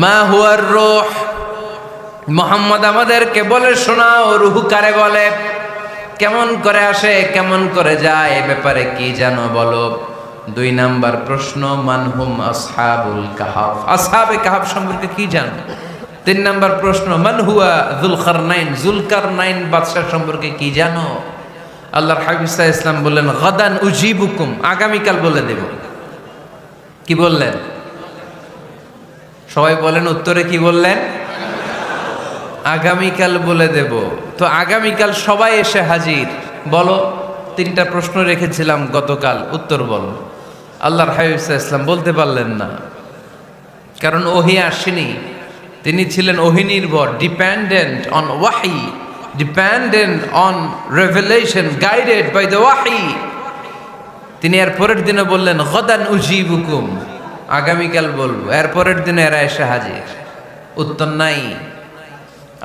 মা হুয়ার রূহ, মুহাম্মদ আমাদেরকে বলে শোনাও রূহ কারে বলে, কেমন করে আসে, কেমন করে যায়, এ ব্যাপারে কি জানো বলো। 2 নাম্বার প্রশ্ন, মানহুম আসহাবুল কাহাফ, আসহাবে কাহাফ সম্পর্কে কি জানো। 3 নাম্বার প্রশ্ন, মান হুয়া যুলকারনাইন, যুলকারনাইন বাদশা সম্পর্কে কি জানো। আল্লাহর হাবিব সাল্লাল্লাহু আলাইহি ওয়াসাল্লাম বললেন গাদান উজিবুকুম, আগামীকাল বলে দেব। কি বললেন? সবাই বলেন উত্তরে কি বললেন? আগামীকাল বলে দেব। তো আগামীকাল সবাই এসে হাজির। বলো, 3টা প্রশ্ন রেখেছিলাম গতকাল, উত্তর বলো। আল্লাহর হাবিব সাল্লাল্লাহু আলাইহি ওয়াসাল্লাম বলতে পারলেন না, কারণ ওহী আসেনি। তিনি ছিলেন ওহী নির্ভর, ডিপেন্ডেন্ট অন ওয়াহি, dependent on revelation, guided by the ওয়াহি। তিনি এর পরের দিনে বললেন গাদান উজিবুকুম, আগামীকাল বলবো। এর পরের দিনে এরা এসে হাজির, উত্তর নাই।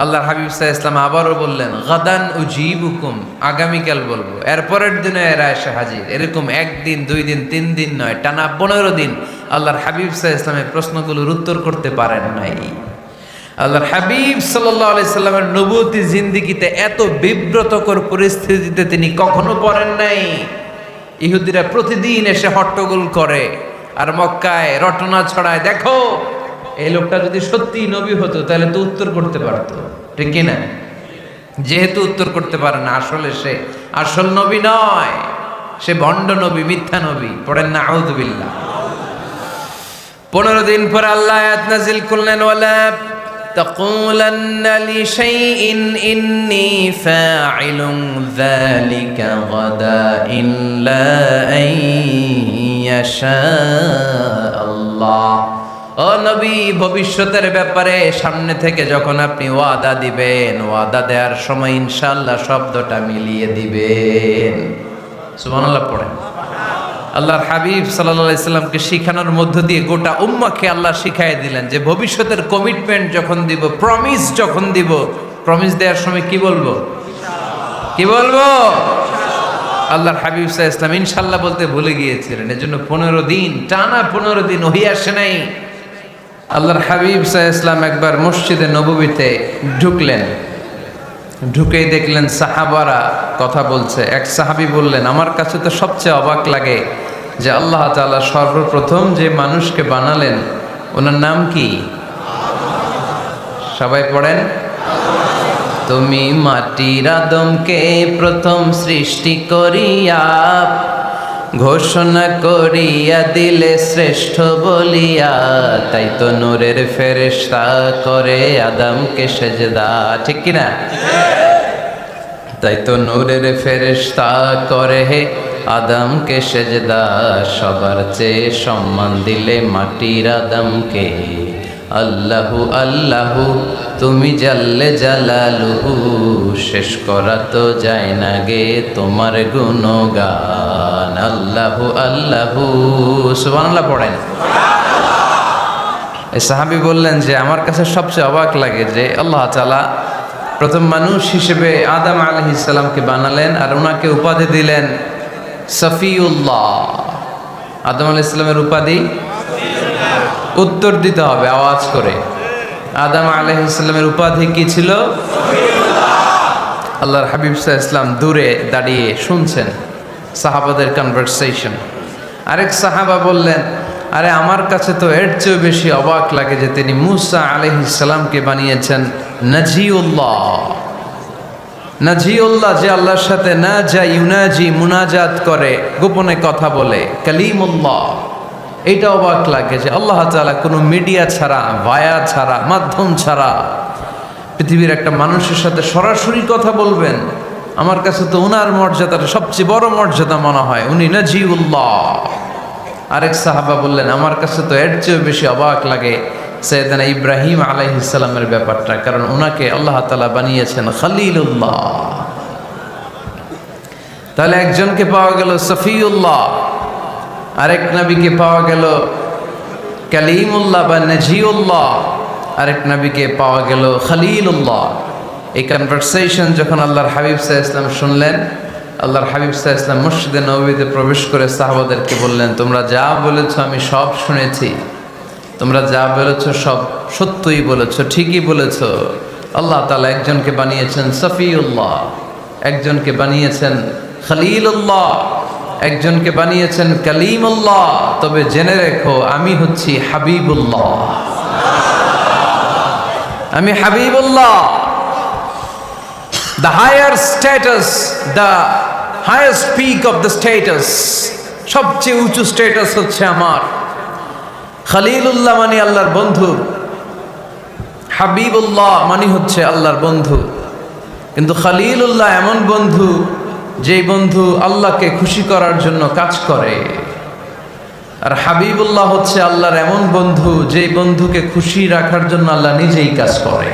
আল্লাহর হাবিব সাল্লাল্লাহু আলাইহি ওয়াসাল্লাম আবারও বললেন গাদান উজিবুকুম, আগামীকাল বলবো। এর পরের দিনে এরা এসে হাজির। এরকম 1 দিন 2 দিন 3 দিন নয়, টানা 15 দিন আল্লাহর হাবিব সাল্লাল্লাহু আলাইহি ওয়াসাল্লামের প্রশ্নগুলোর উত্তর করতে পারেন নাই। আল্লাহর হাবিব সাল্লাল্লাহু আলাইহি সাল্লামের নবুয়তি জিন্দেগিতে এত বিব্রতকর পরিস্থিতিতে তিনি কখনো পড়েন নাই। ইহুদিরা প্রতিদিন এসে হট্টগোল করে আর মক্কায় রটনা ছড়ায়, দেখো এই লোকটা যদি সত্যি নবী হতো তাহলে তো উত্তর করতে পারতো, ঠিক কিনা। যেহেতু উত্তর করতে পারে না, আসলে সে আসল নবী নয়, সে ভণ্ড নবী, মিথ্যা নবী। পড়েন না আউযু বিল্লাহ। 15 দিন পর আল্লাহ আয়াত নাযিল করলেন ওয়ালা তাকুলান্না লিশাইইন ইন্নী ফাইলুন যালিকা গাদা ইল্লা আইয়াশা আল্লাহ। ও নবী, ভবিষ্যতের ব্যাপারে সামনে থেকে যখন আপনি ওয়াদা দিবেন, ওয়াদা দেওয়ার সময় ইনশাআল্লাহ শব্দটা মিলিয়ে দিবেন। সুবহানাল্লাহ পড়েন। আল্লাহর হাবিব সাল্লাল্লাহু আলাইহি সাল্লামকে শিখানোর মধ্য দিয়ে গোটা উম্মাহকে আল্লাহ শিখাইয়ে দিলেন যে ভবিষ্যতের কমিটমেন্ট যখন দিব, প্রমিস যখন দিব, প্রমিস দেওয়ার সময় কি বলবো? কি বলবো? আল্লাহর হাবিব সাল্লাল্লাহু আলাইহি সাল্লাম ইনশাআল্লাহ বলতে ভুলে গিয়েছিলেন। এজন্য 15 দিন, টানা 15 দিন ওহী আসে নাই। আল্লাহর হাবিব সাল্লাল্লাহু আলাইহি সাল্লাম একবার মসজিদে নববীতে ঢুকলেন, ঢুকেই দেখলেন সাহাবারা কথা বলছে। এক সাহাবী বললেন, আমার কাছে তো সবচেয়ে অবাক লাগে যে আল্লাহ তাআলা সর্বপ্রথম যে মানুষকে বানালেন ওনার নাম কি? সবাই পড়েন। তুমি মাটির আদমকে প্রথম সৃষ্টি করিয়া ঘোষণা করিয়া দিলে শ্রেষ্ঠ বলিয়া, তাই তো নূরের ফেরেশতা করে আদমকে সেজদা, ঠিক কিনা? তাই তো নূরের ফেরেশতা করে আদমকে সেজদা, সবার চেয়ে সম্মান দিলে মাটির আদমকে। আল্লাহু আল্লাহু তুমি জাল্লে জালালুহু, শেষ করা তো যায় না গে তোমার গুণগান। আল্লাহু আল্লাহু, সুবহানাল্লাহ পড়েন। এই সাহাবী বললেন যে আমার কাছে সবচেয়ে অবাক লাগে যে আল্লাহ তাআলা প্রথম মানুষ হিসেবে আদম আলাইহিস সালামকে বানালেন আর ওনাকে উপাধি দিলেন সফিউল্লাহ। আদম আলাইহিস সালামের উপাধি উত্তর দিতে হবে আওয়াজ করে। আদম আলাইহিস সালামের উপাধি কি ছিল? আল্লাহর হাবিব সাল্লাল্লাহু আলাইহি ওয়াসাল্লাম দূরে দাঁড়িয়ে শুনছেন সাহাবাদের কনভারসেশন। আরেক সাহাবা বললেন, আরে আমার কাছে তো এর চেয়ে বেশি অবাক লাগে যে তিনি মূসা আলাইহিস সালামকে বানিয়েছেন নাজিউল্লাহ। নাজিউল্লাহ, যে আল্লাহর সাথে না যা ইউনাজি, মুনাজাত করে, গোপনে কথা বলে, কালিমুল্লাহ। এইটা অবাক লাগে যে আল্লাহ তাআলা কোনো মিডিয়া ছাড়া, ভায়া ছাড়া, মাধ্যম ছাড়া পৃথিবীর একটা মানুষের সাথে সরাসরি কথা বলবেন। আমার কাছে তো ওনার মর্যাদাটা সবচেয়ে বড় মর্যাদা মনে হয়, উনি নাজিউল্লাহ। আরেক সাহাবা বললেন, আমার কাছে তো এর চেয়েও বেশি অবাক লাগে সাইয়েদনা ইব্রাহিম আলাইহিস সালামের ব্যাপারটা, কারণ ওনাকে আল্লাহ তাআলা বানিয়েছেন খলিলুল্লাহ। তাহলে একজনকে পাওয়া গেল সফিউল্লাহ, আরেক নবীকে পাওয়া গেল কালিমুল্লাহ বা নাজিউল্লাহ, আরেক নবীকে পাওয়া গেল খলিলুল্লাহ। এই কনভারসেশন যখন আল্লাহর হাবিব সাল্লাল্লাহু আলাইহি ওয়াসাল্লাম শুনলেন, আল্লাহর হাবিব সাল্লাল্লাহু আলাইহি ওয়াসাল্লাম মসজিদে নববীতে প্রবেশ করে সাহাবাদেরকে বললেন, তোমরা যা বলেছো আমি সব শুনেছি, তোমরা যা বলেছ সব সত্যই বলেছ, ঠিকই বলেছ। আল্লাহ তাআলা একজনকে বানিয়েছেন সফিউল্লাহ, একজনকে বানিয়েছেন খলিলুল্লাহ, একজনকে বানিয়েছেন কালিমুল্লাহ। তবে জেনে রেখো আমি হচ্ছি হাবিবুল্লাহ, আমি Habibullah. The higher status, the highest peak of the status, সবচেয়ে উঁচু স্ট্যাটাস হচ্ছে আমার। খলিলুল্লাহ মানে আল্লাহর বন্ধু, হাবিবুল্লাহ মানে হচ্ছে আল্লাহর বন্ধু। কিন্তু খলিলুল্লাহ এমন বন্ধু যেই বন্ধু আল্লাহকে খুশি করার জন্য কাজ করে, আর হাবিবুল্লাহ হচ্ছে আল্লাহর এমন বন্ধু যেই বন্ধুকে খুশি রাখার জন্য আল্লাহ নিজেই কাজ করে।